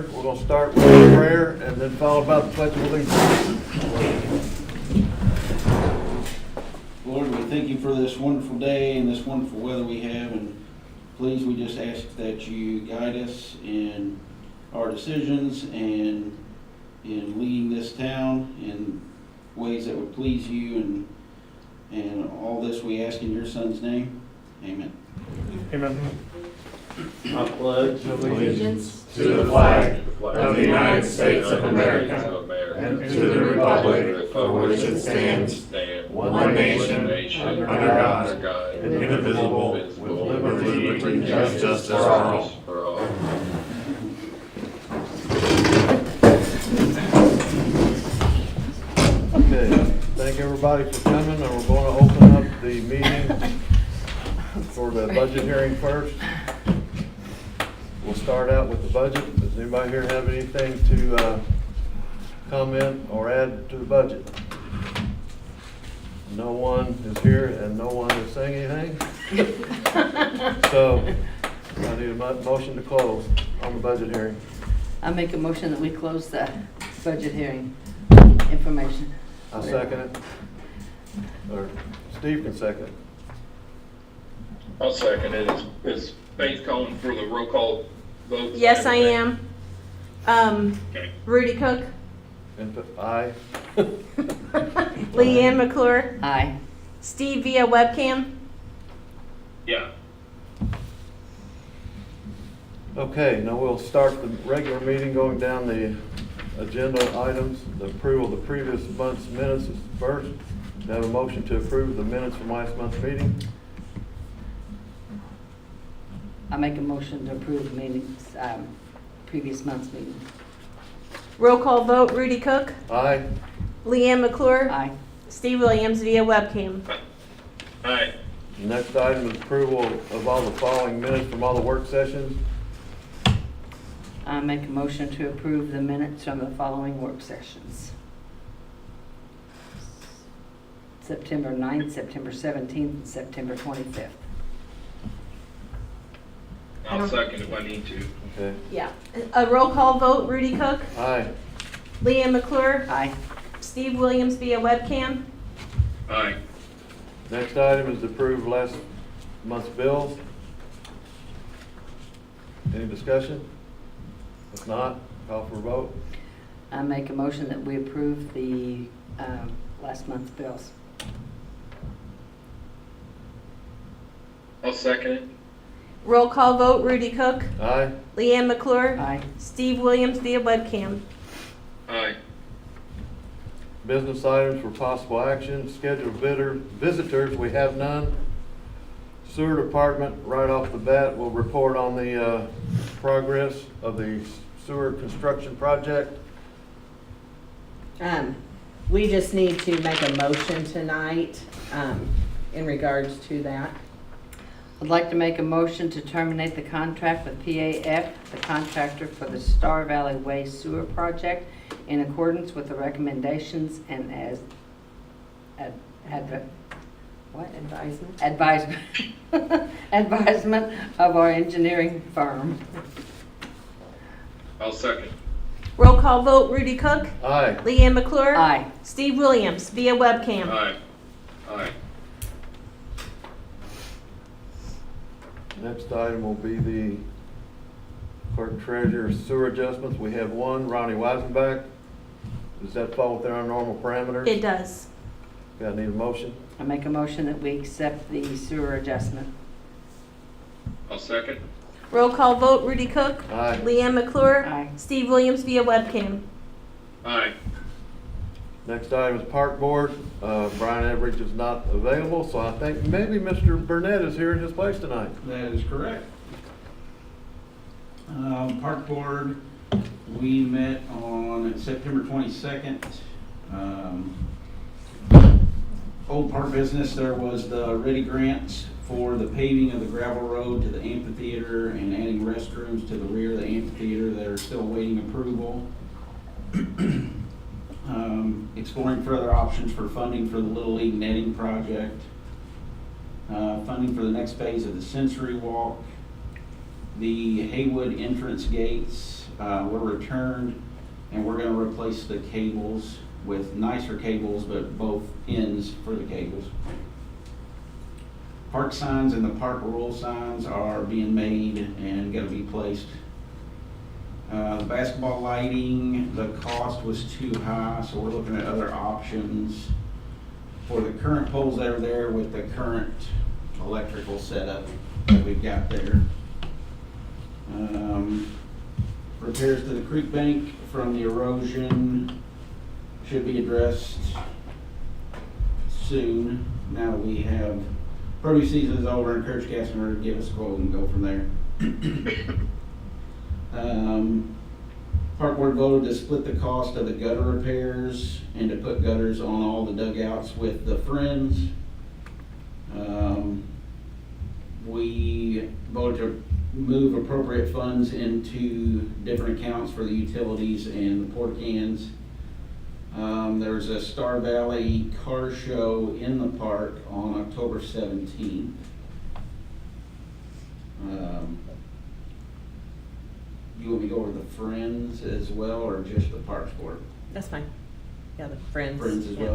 order. We're going to start with a prayer and then followed by the Pledge of Allegiance. Lord, we thank you for this wonderful day and this wonderful weather we have, and please, we just ask that you guide us in our decisions and in leading this town in ways that would please you, and all this we ask in your Son's name. Amen. Amen. I pledge allegiance to the flag of the United States of America and to the republic for which it stands, one nation, under God, indivisible, with liberty and justice for all. Okay, thank everybody for coming, and we're going to open up the meeting for the budget hearing first. We'll start out with the budget. Does anybody here have anything to comment or add to the budget? No one is here and no one is saying anything. So I need a motion to close on the budget hearing. I make a motion that we close the budget hearing information. I'll second it. Or Steve can second it. I'll second it. Is Faith calling for the roll call vote? Yes, I am. Okay. Rudy Cook, Input aye. Leanne McClure, Aye. Steve via webcam. Yeah. Okay, now we'll start the regular meeting going down the agenda items. The approval of the previous month's minutes is first. Do I have a motion to approve the minutes from last month's meeting? I make a motion to approve the meetings, previous month's meeting. Roll call vote, Rudy Cook, Aye. Leanne McClure, Aye. Steve Williams via webcam. Aye. The next item is approval of all the following minutes from all the work sessions. I make a motion to approve the minutes from the following work sessions. September 9th, September 17th, and September 25th. I'll second if I need to. Okay. Yeah. A roll call vote, Rudy Cook, Aye. Leanne McClure, Aye. Steve Williams via webcam. Aye. Next item is to approve last month's bills. Any discussion? If not, call for a vote. I make a motion that we approve the last month's bills. I'll second it. Roll call vote, Rudy Cook, Aye. Leanne McClure, Aye. Steve Williams via webcam. Aye. Business items for possible action, scheduled visitors, we have none. Sewer department, right off the bat, will report on the progress of the sewer construction project. We just need to make a motion tonight, in regards to that. I'd like to make a motion to terminate the contract with PAF, the contractor for the Star Valley Way Sewer Project, in accordance with the recommendations and as advisement of our engineering firm. I'll second. Roll call vote, Rudy Cook, Aye. Leanne McClure, Aye. Steve Williams via webcam. Aye. Aye. Next item will be the clerk treasurer sewer adjustments. We have one, Ronnie Weisenbach. Does that fall within our normal parameters? It does. Okay, I need a motion. I make a motion that we accept the sewer adjustment. I'll second. Roll call vote, Rudy Cook, Aye. Leanne McClure, Aye. Steve Williams via webcam. Aye. Next item is park board. Brian Everidge is not available, so I think maybe Mr. Burnett is here in his place tonight. That is correct. Park Board, we met on September 22nd. Old Park Business, there was the ready grants for the paving of the gravel road to the amphitheater and adding restrooms to the rear of the amphitheater that are still awaiting approval. Exploring further options for funding for the Little League netting project. Funding for the next phase of the Sensory Walk. The Haywood entrance gates were returned, and we're gonna replace the cables with nicer cables, but both ends for the cables. Park signs and the park rule signs are being made and gonna be placed. Basketball lighting, the cost was too high, so we're looking at other options for the current poles that are there with the current electrical setup that we've got there. Repairs to the creek bank from the erosion should be addressed soon. Now that we have, produce season is over, encourage Casanova to give us a quote and go from there. Park board voted to split the cost of the gutter repairs and to put gutters on all the dugouts with the Friends. We voted to move appropriate funds into different accounts for the utilities and the porta cans. There's a Star Valley car show in the park on October 17th. You want me to go over the Friends as well, or just the Parks Board? That's fine. Yeah, the Friends. Friends as Yeah.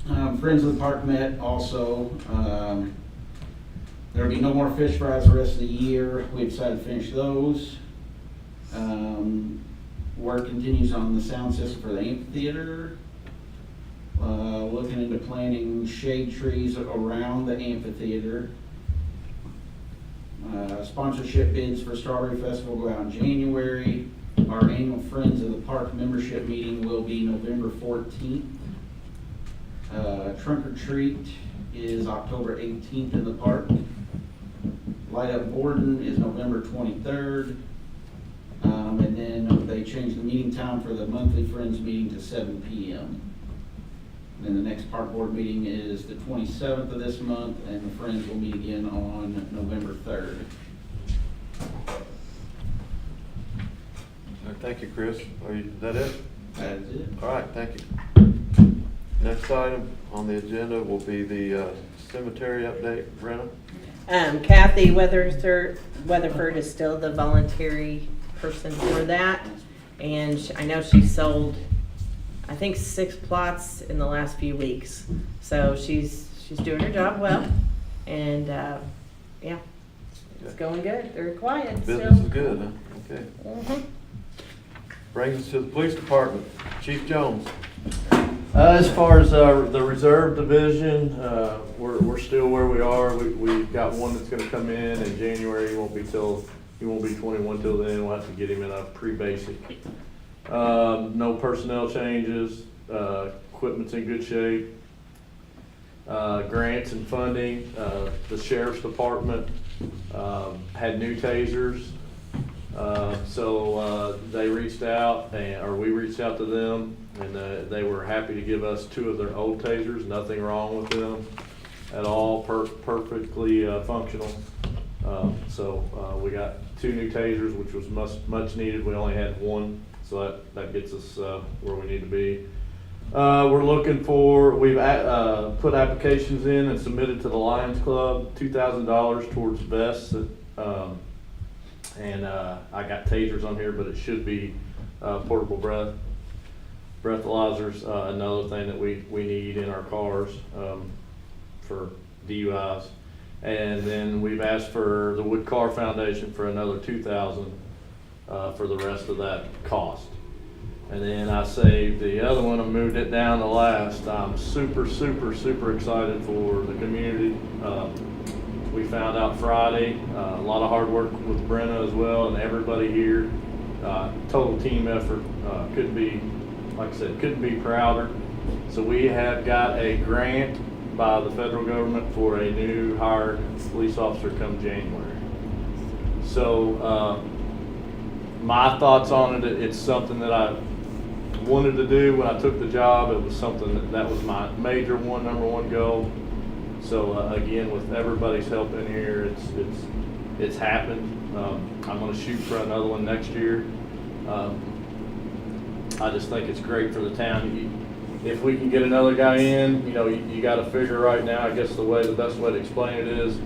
well. Friends of the Park met also. There'll be no more fish fries the rest of the year. We decided to finish those. Work continues on the sound system for the amphitheater. Looking into planting shade trees around the amphitheater. Sponsorship bids for Strawberry Festival go out in January. Our annual Friends of the Park membership meeting will be November 14th. Trunk or treat is October 18th in the park. Light Up Borden is November 23rd. And then they changed the meeting time for the monthly Friends meeting to 7 p.m. Then the next park board meeting is the 27th of this month, and the Friends will meet again on November 3rd. All right, thank you, Chris. Is that it? That is it. All right, thank you. Next item on the agenda will be the cemetery update. Brenna? Kathy Weatherford is still the voluntary person for that. And I know she sold, I think, 6 plots in the last few weeks. So she's doing her job well. And, yeah, it's going good. They're quiet still. Business is good, huh? Okay. Mhm. Brings us to the police department. Chief Jones. As far as the reserve division, we're still where we are. We've got one that's gonna come in January. He won't be 21 till then. We'll have to get him in a pre-basic. No personnel changes. Equipment's in good shape. Grants and funding. The sheriff's department had new tasers. So they reached out, or we reached out to them, and they were happy to give us 2 of their old tasers. Nothing wrong with them at all, perfectly functional. So we got 2 new tasers, which was much needed. We only had 1, so that gets us where we need to be. We're looking for, we've put applications in and submitted to the Lions Club, $2,000 towards vests. And I got tasers on here, but it should be portable breathalyzers, another thing that we need in our cars for DUIs. And then we've asked for the Wood Car Foundation for another $2,000 for the rest of that cost. And then I saved the other one and moved it down to last. I'm super excited for the community. We found out Friday, a lot of hard work with Brenna as well, and everybody here. Total team effort. Couldn't be prouder. So we have got a grant by the federal government for a new hired police officer come January. So my thoughts on it, it's something that I wanted to do when I took the job. It was something that was my major number one goal. So again, with everybody's help in here, it's happened. I'm going to shoot for another one next year. I just think it's great for the town. If we can get another guy in, you got to figure right now. I guess the best way to explain it is,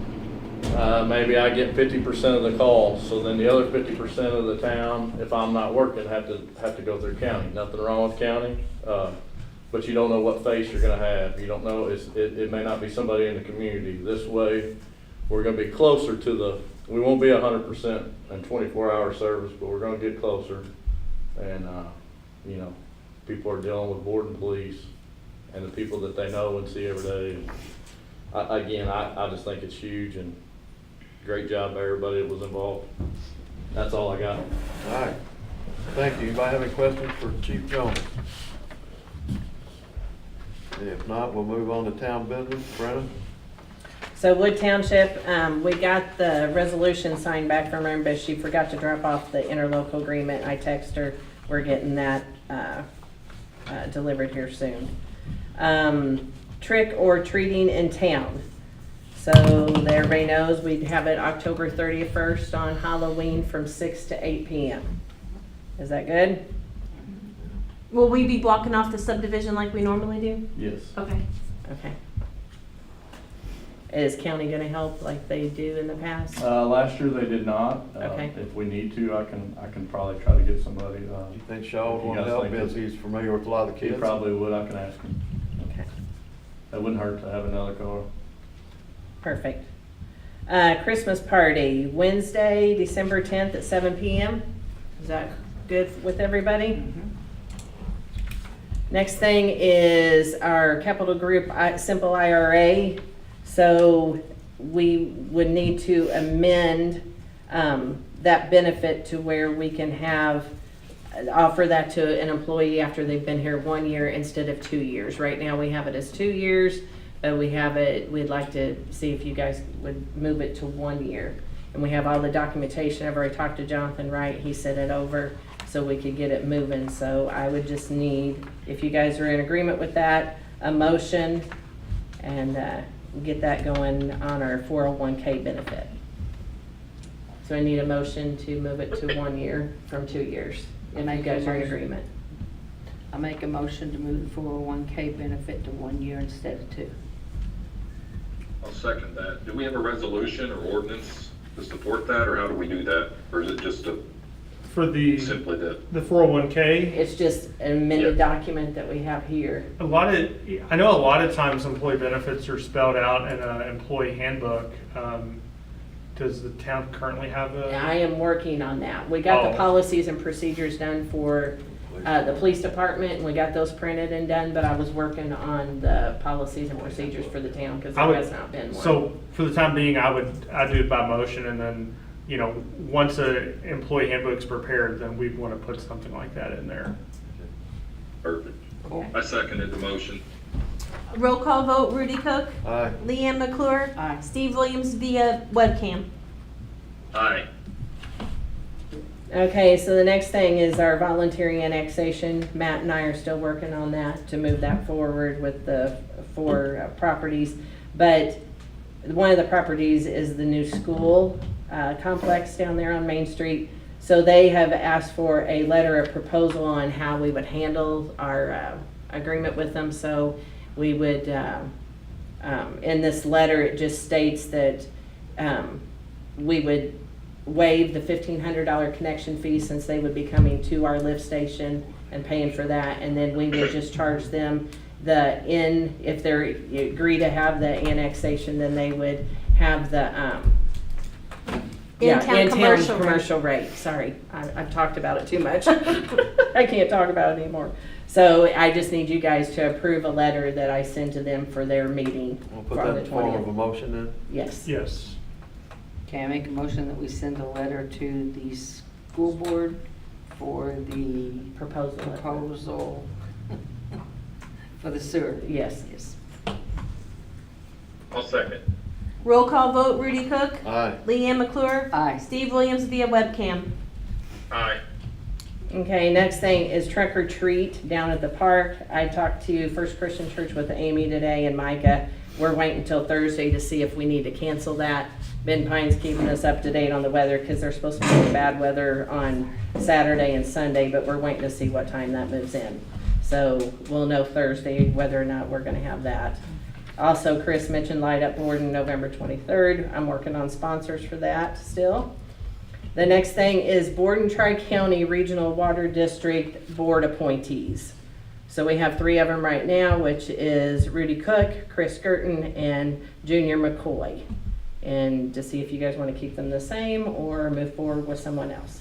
maybe I get 50% of the calls, so then the other 50% of the town, if I'm not working, have to go through county. Nothing wrong with county, but you don't know what face you're gonna have. You don't know, it may not be somebody in the community. This way, we're gonna be closer to we won't be 100% and 24-hour service, but we're gonna get closer. And, you know, people are dealing with Borden police and the people that they know and see every day. And I just think it's huge, and great job by everybody that was involved. That's all I got. All right. Thank you. Anybody have any questions for Chief Jones? If not, we'll move on to town business. Brennan? So Wood Township, we got the resolution signed back from her, but she forgot to drop off the interlocal agreement. I texted her, we're getting that delivered here soon. Trick or treating in town. So that everybody knows, we'd have it October 31st on Halloween from 6 to 8 p.m. Is that good? Will we be blocking off the subdivision like we normally do? Yes. Okay. Okay. Is county gonna help like they do in the past? Last year they did not. Okay. If we need to, I can probably try to get somebody. Do you think Shaw would You want to guys help think because that- he's familiar with a lot of the He kids? probably would. I can ask him. Okay, It wouldn't hurt to have another car. perfect. Christmas party, Wednesday, December 10th at 7 p.m. Is that good with everybody? Next thing is our capital group simple IRA. So we would need to amend that benefit to where we can offer that to an employee after they've been here 1 year instead of 2 years. Right now we have it as 2 years, but we'd like to see if you guys would move it to 1 year. And we have all the documentation. I've already talked to Jonathan Wright. He sent it over so we could get it moving. So I would just need, if you guys are in agreement with that, a motion and get that going on our 401k benefit. So I need a motion to move it to 1 year from 2 years, if you guys are in agreement. I make a motion to move the 401k benefit to 1 year instead of 2. I'll second that. Do we have a resolution or ordinance to support that, or how do we do that? Or is it just For the simply the, 401k, It's just an amended document that we have here. I know a lot of times employee benefits are spelled out in an employee handbook. Does the town currently have I a? am working on that. We got the Oh. policies and procedures done for the police department, and we got those printed and done, but I was working on the policies and procedures for the town, because there has not been one. So for the time being, I'd do it by motion, and then, you know, once a employee handbook's prepared, then we'd want to put something like that in there. perfect. Okay. I seconded the motion. Roll call vote, Rudy Cook, Aye. Leanne McClure, Aye. Steve Williams via webcam. Aye. Okay, so the next thing is our voluntary annexation. Matt and I are still working on that to move that forward with the 4 properties. But one of the properties is the new school complex down there on Main Street. So they have asked for a letter of proposal on how we would handle our agreement with them. So we would, in this letter, it just states that we would waive the $1,500 connection fee, since they would be coming to our lift station and paying for that, and then we would just charge them if they agree to have the annexation, then they would have the In-town commercial rate. commercial rate. Sorry, I've talked about it too much. I can't talk about it anymore. So I just need you guys to approve a letter that I send to them for their meeting We'll put on that the in form of a 20th. motion then. Yes. Yes. Okay, I make a motion that we send a letter to the school board for the proposal for the sewer. Yes. Yes. I'll second. Roll call vote, Rudy Cook, Aye. Leanne McClure, Aye. Steve Williams via webcam. Aye. Okay, next thing is trunk or treat down at the park. I talked to First Christian Church with Amy today and Micah. We're waiting until Thursday to see if we need to cancel that. Ben Pine's keeping us up to date on the weather, because they're supposed to be bad weather on Saturday and Sunday, but we're waiting to see what time that moves in. So we'll know Thursday whether or not we're gonna have that. Also, Chris mentioned Light Up Borden, November 23rd. I'm working on sponsors for that still. The next thing is Borden Tri-County Regional Water District Board appointees. So we have 3 of them right now, which is Rudy Cook, Chris Gerton, and Junior McCoy. And to see if you guys want to keep them the same or move forward with someone else.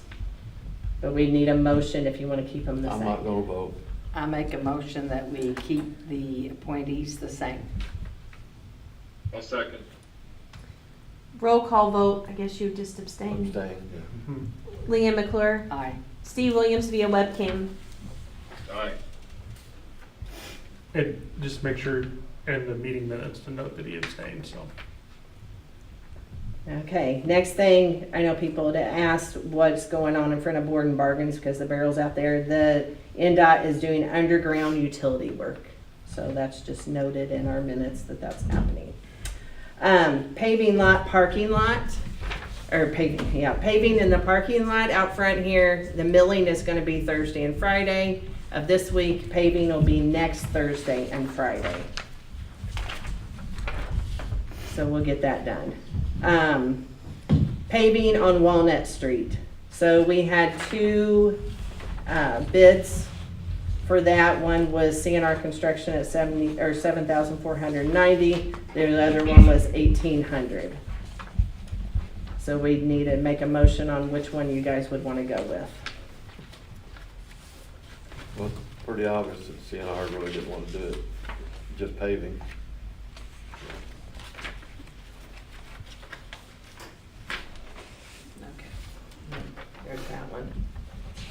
But we need a motion if you want to keep them the I'm same. not gonna vote. I make a motion that we keep the appointees the same. I'll second. Roll call vote, I guess you just abstained. Abstain, yeah. Leanne McClure, Aye. Steve Williams via webcam. Aye. And just make sure in the meeting minutes to note that he abstained, so. Okay, next thing, I know people had asked what's going on in front of Borden Bargains because the barrel's out there. The NDOT is doing underground utility work. So that's just noted in our minutes that that's happening. Paving lot, parking lot, or paving in the parking lot out front here. The milling is gonna be Thursday and Friday of this week. Paving will be next Thursday and Friday. So we'll get that done. Paving on Walnut Street. So we had 2 bids for that. One was CNR Construction at $7,490. The other one was $1,800. So we need to make a motion on which one you guys would want to go with. Well, it's pretty obvious that CNR really didn't want to do it, just paving. Okay. There's that one.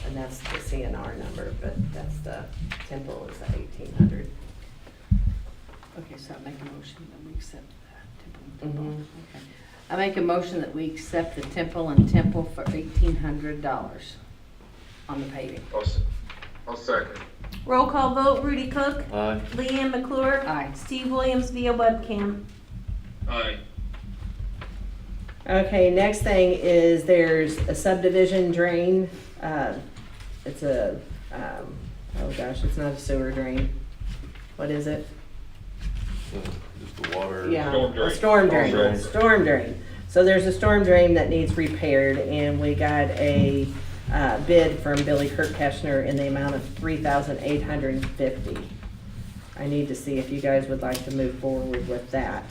And that's the CNR number, but that's the Temple is the 1,800. Okay, so I make a motion that we accept the Temple and Temple. Mhm. Okay. I make a motion that we accept the Temple and Temple for $1,800 on the paving. I'll second. Roll call vote, Rudy Cook, Aye. Leanne McClure. Aye. Steve Williams via webcam. Aye. Okay, next thing is there's a subdivision drain. It's a, oh gosh, it's not a sewer drain. What is it? Just the water. Yeah, Storm drain. a storm drain. Storm drain. Storm drain. So there's a storm drain that needs repaired, and we got a bid from Billy Kirkcashner in the amount of $3,850. I need to see if you guys would like to move forward with that.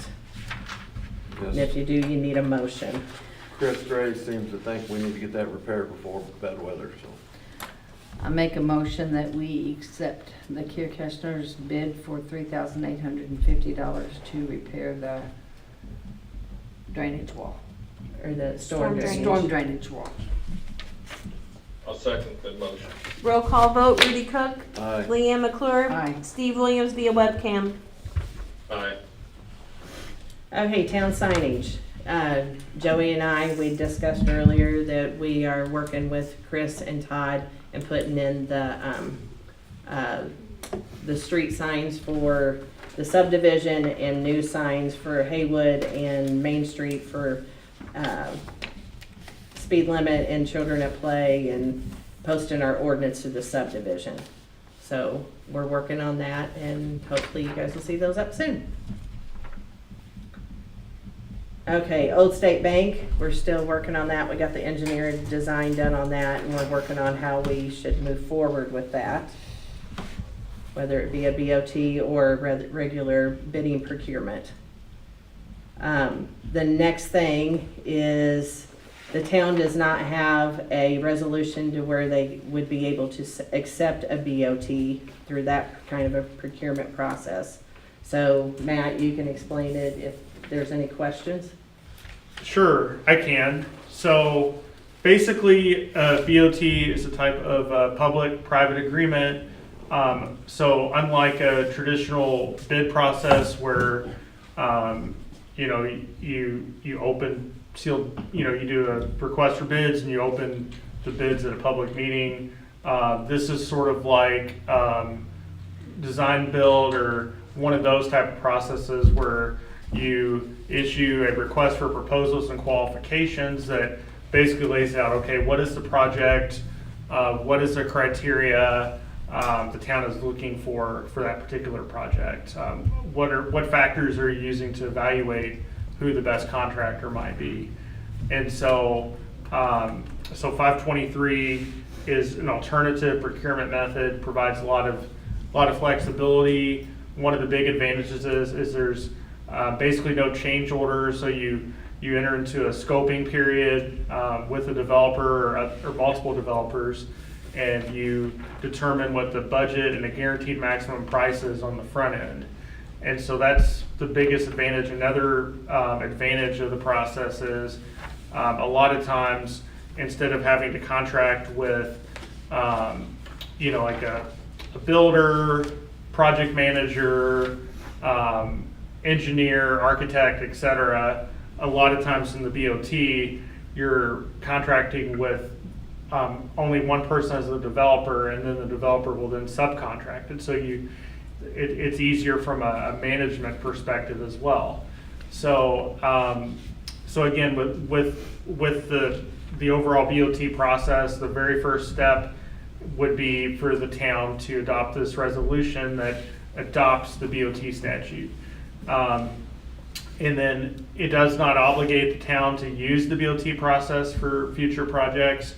And if Yes. you do, you need a motion. Chris Gray seems to think we need to get that repaired before bad weather, so. I make a motion that we accept the Kirkcashner's bid for $3,850 to repair the drainage wall, Or the storm Storm drain. drain. storm drainage wall. I'll second the motion. Roll call vote, Rudy Cook, Aye. Leanne McClure. Aye. Steve Williams via webcam. Aye. Okay, town signage. Joey and I, we discussed earlier that we are working with Chris and Todd and putting in the street signs for the subdivision and new signs for Haywood and Main Street for speed limit and children at play and posting our ordinance to the subdivision. So we're working on that and hopefully you guys will see those up soon. Okay, Old State Bank, we're still working on that. We got the engineering design done on that, and we're working on how we should move forward with that. Whether it be a BOT or regular bidding procurement. The next thing is the town does not have a resolution to where they would be able to accept a BOT through that kind of a procurement process. So Matt, you can explain it if there's any questions. Sure, I can. So basically, BOT is a type of public-private agreement. So unlike a traditional bid process where, you open sealed, you do a request for bids and you open the bids at a public meeting. This is sort of like design build or one of those type of processes where you issue a request for proposals and qualifications that basically lays out, okay, what is the project, what is the criteria, the town is looking for that particular project. What factors are you using to evaluate who the best contractor might be? And so 523 is an alternative procurement method, provides a lot of flexibility. One of the big advantages is there's basically no change orders, so you enter into a scoping period with a developer or multiple developers, and you determine what the budget and the guaranteed maximum price is on the front end. And so that's the biggest advantage. Another advantage of the process is a lot of times, instead of having to contract with, like a builder, project manager, engineer, architect, etc., a lot of times in the BOT, you're contracting with only one person as a developer, and then the developer will then subcontract it. So it's easier from a management perspective as well. So again, with the overall BOT process, the very first step would be for the town to adopt this resolution that adopts the BOT statute. And then it does not obligate the town to use the BOT process for future projects,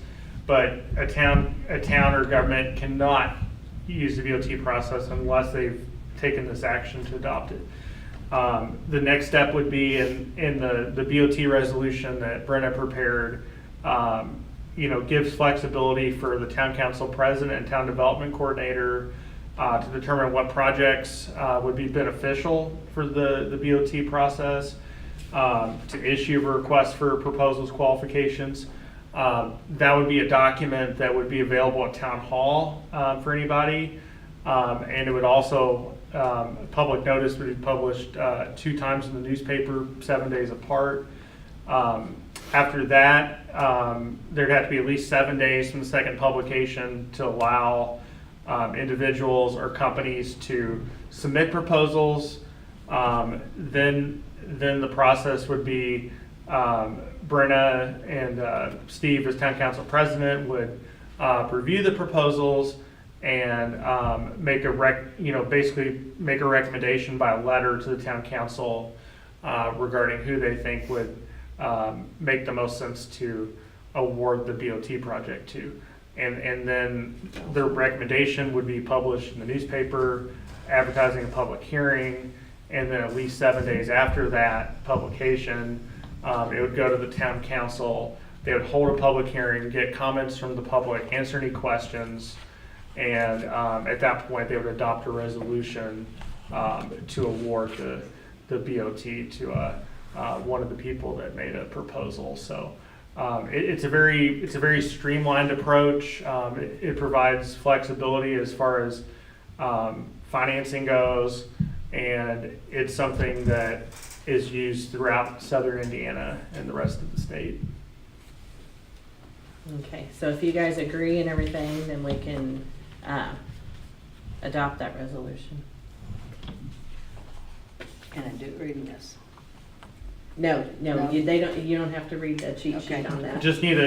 but a town or government cannot use the BOT process unless they've taken this action to adopt it. The next step would be in the BOT resolution that Brenna prepared, gives flexibility for the town council president and town development coordinator to determine what projects would be beneficial for the BOT process, to issue a request for proposals qualifications. That would be a document that would be available at town hall for anybody, and it would also, public notice would be published 2 times in the newspaper, 7 days apart. After that, there'd have to be at least 7 days from the second publication to allow individuals or companies to submit proposals. Then the process would be Brenna and Steve as town council president would review the proposals and basically make a recommendation by letter to the town council regarding who they think would make the most sense to award the BOT project to. And then the recommendation would be published in the newspaper, advertising a public hearing, and then at least 7 days after that publication, it would go to the town council. They would hold a public hearing, get comments from the public, answer any questions, and at that point they would adopt a resolution to award the BOT to one of the people that made a proposal. So it's a very streamlined approach. It provides flexibility as far as financing goes, and it's something that is used throughout southern Indiana and the rest of the state. Okay, so if you guys agree and everything, then we can adopt that resolution. Can I do reading this? No, No? you don't have to read the cheat sheet Okay. on that. Just need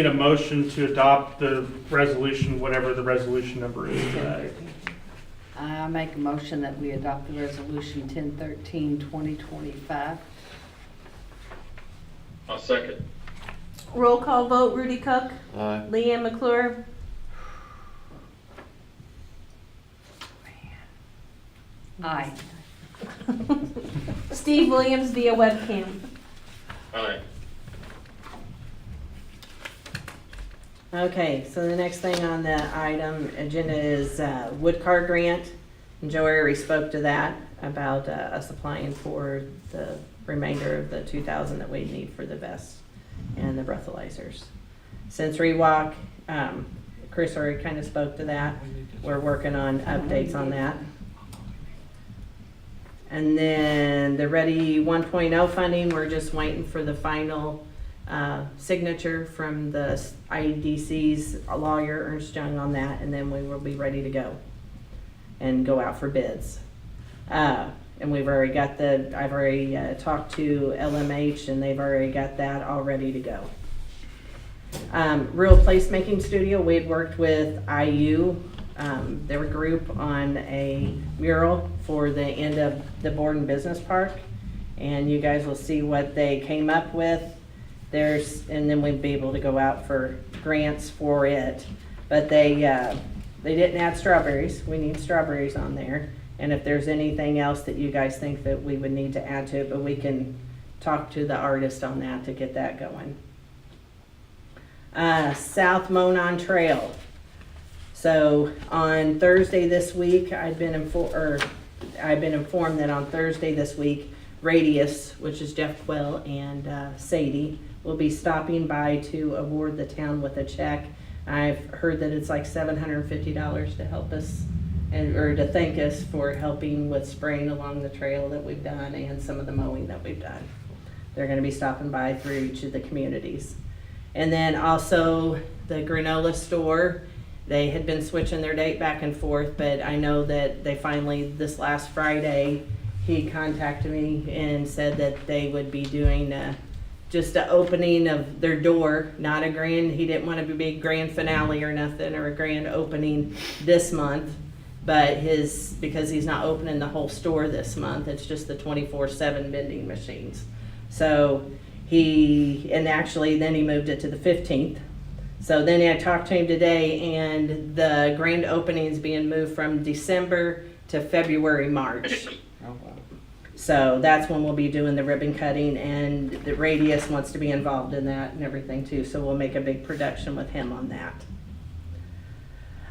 a motion to adopt the resolution, whatever the resolution number is today. I make a motion that we adopt the resolution 1013-2025. I'll second. Roll call vote, Rudy Cook, Aye. Leanne McClure, Aye. Steve Williams via webcam. Aye. Okay, so the next thing on the item agenda is wood car grant. And Joe already spoke to that about us applying for the remainder of the 2,000 that we need for the vests and the breathalyzers. Sensory walk, Chris already kind of spoke to that. We're working on updates on that. And then the Ready 1.0 funding, we're just waiting for the final signature from the IDC's lawyer, Ernst Young, on that, and then we will be ready to go and go out for bids. And we've already got I've already talked to LMH, and they've already got that all ready to go. Real Placemaking Studio, we had worked with IU their group on a mural for the end of the Borden Business Park. And you guys will see what they came up with. And then we'd be able to go out for grants for it. But they didn't add strawberries. We need strawberries on there. And if there's anything else that you guys think that we would need to add to it, but we can talk to the artist on that to get that going. South Monon Trail. So on Thursday this week, I've been informed that on Thursday this week, Radius, which is Jeff Quill and Sadie, will be stopping by to award the town with a check. I've heard that it's like $750 to help us or to thank us for helping with spraying along the trail that we've done and some of the mowing that we've done. They're going to be stopping by through each of the communities. And then also the granola store, they had been switching their date back and forth, but I know that they finally, this last Friday, he contacted me and said that they would be doing just an opening of their door, not a grand, he didn't want to be a big grand finale or nothing, or a grand opening this month, but because he's not opening the whole store this month, it's just the 24/7 vending machines. So actually then he moved it to the 15th. So then I talked to him today, and the grand opening is being moved from December to February, March. So that's when we'll be doing the ribbon cutting, and the Radius wants to be involved in that and everything too. So we'll make a big production with him on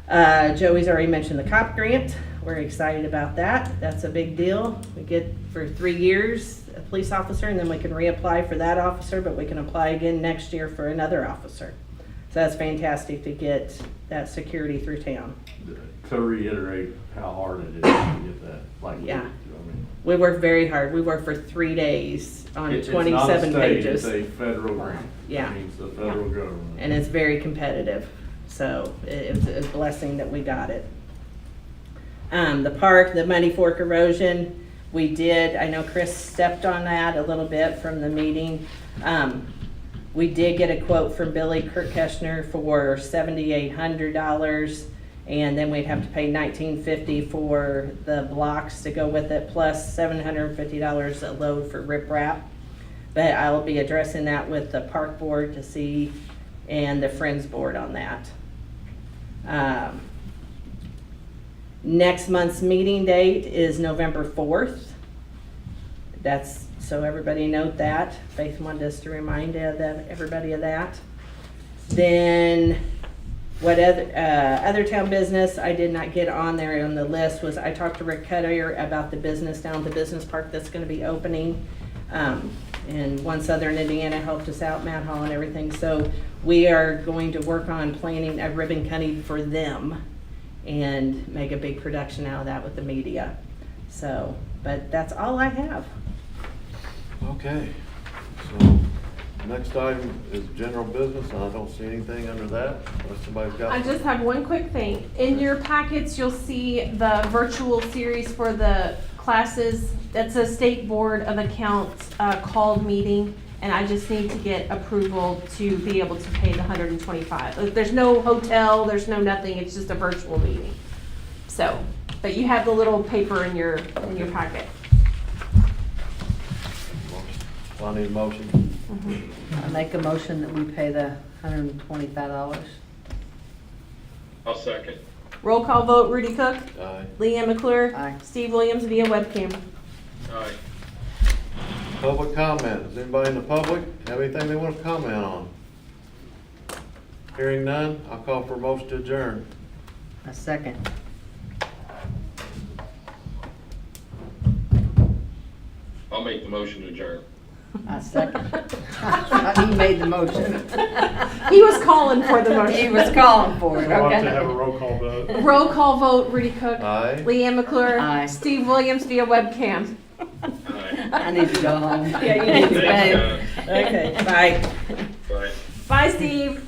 that. Joey's already mentioned the COP grant. We're excited about that. That's a big deal. We get for 3 years a police officer, and then we can reapply for that officer, but we can apply again next year for another officer. So that's fantastic to get that security through town. To reiterate how hard it is to get that, like, Yeah. I mean, We work very hard. We work for 3 days on it's 27 not a state, pages. It's a federal grant. Yeah. That means the federal government. And it's very competitive. So it was a blessing that we got it. The park, the Muddy Fork erosion, I know Chris stepped on that a little bit from the meeting. We did get a quote from Billy Kirkeshner for $7,800, and then we'd have to pay $1,950 for the blocks to go with it, plus $750 a load for riprap. But I will be addressing that with the park board to see, and the Friends board on that. Next month's meeting date is November 4th. So everybody note that. Faith wanted us to remind everybody of that. Then what other town business I did not get on there on the list was I talked to Rick Cutter about the business down at the business park that's going to be opening. And One Southern Indiana helped us out, Matt Hall and everything. So we are going to work on planning a ribbon cutting for them and make a big production out of that with the media. So, but that's all I have. Okay, so next item is general business, and I don't see anything under that, unless somebody's got. I just have one quick thing. In your packets, you'll see the virtual series for the classes. That's a state board of accounts called meeting, and I just need to get approval to be able to pay the $125. There's no hotel, there's no nothing, it's just a virtual meeting. So, but you have the little paper in your packet. So I need a motion. I make a motion that we pay the $125. I'll second. Roll call vote, Rudy Cook, Aye. Leanne McClure, Aye. Steve Williams via webcam. Aye. Public comment. Does anybody in the public have anything they want to comment on? Hearing none, I'll call for a motion to adjourn. A second. I'll make the motion to adjourn. A second. He made the motion. He was calling for the He motion. was calling for it, We'll have to have a okay? roll call vote. Roll call vote, Rudy Cook, Aye. Leanne McClure, Aye. Steve Williams via webcam. Aye. I need to go home. Yeah, you need to Thanks, Okay, bye. Bye. Bye, Steve.